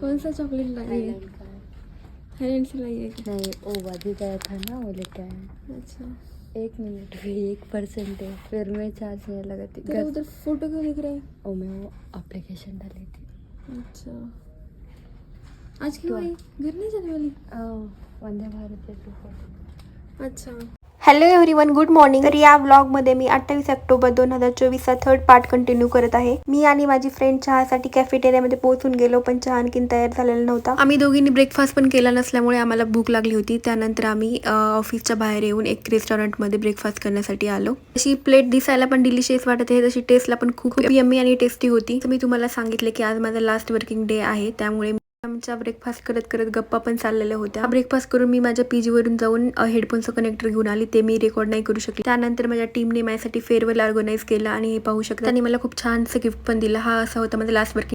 कौन सा चॉकलेट लाई है? थाईलैंड से लाई है क्या? नहीं, वो वादी गया था ना, वो लेके आया। अच्छा, 1 मिनट भी 1% है, फिर मैं चार्ज नहीं लगाती। तेरा उधर फोटो क्यों दिख रहा है? और मैं वो एप्लीकेशन डाली थी। अच्छा, आज क्यों आई? घर नहीं जाने वाली? वंदे भारत है। अच्छा, हॅलो एव्हरीवन, गुड मॉर्निंग. तर या व्लॉगमध्ये मी 28 ऑक्टोबर 2024चा थर्ड पार्ट कंटिन्यू करत आहे. मी आणि माझी फ्रेंड चहासाठी कॅफेटेरियामध्ये पोहोचून गेलो, पण चहा आणखीन तयार झालेला नव्हता. आम्ही दोघींनी ब्रेकफास्ट पण केला नसल्यामुळे आम्हाला भूक लागली होती. त्यानंतर आम्ही ऑफिसच्या बाहेर येऊन एक रेस्टॉरंटमध्ये ब्रेकफास्ट करण्यासाठी आलो. अशी प्लेट दिसायला पण डिलिशियस वाटत आहे, तशी टेस्टला पण खूप यम्मी आणि टेस्टी होती. तर मी तुम्हाला सांगितले की आज माझा लास्ट वर्किंग डे आहे, त्यामुळे आमचा ब्रेकफास्ट करत करत गप्पा पण चाललेल्या होत्या. ब्रेकफास्ट करून मी माझ्या पीजी वरून जाऊन हेडफोनचं कनेक्टर घेऊन आली. ते मी रेकॉर्ड नाही करू शकले. त्यानंतर माझ्या टीमने माझ्यासाठी फेअरवेल ऑर्गनाइज केला आणि हे पाहू शकता त्यांनी मला खूप छानसं गिफ्ट पण दिलं. हा असा होता माझा लास्ट वर्किंग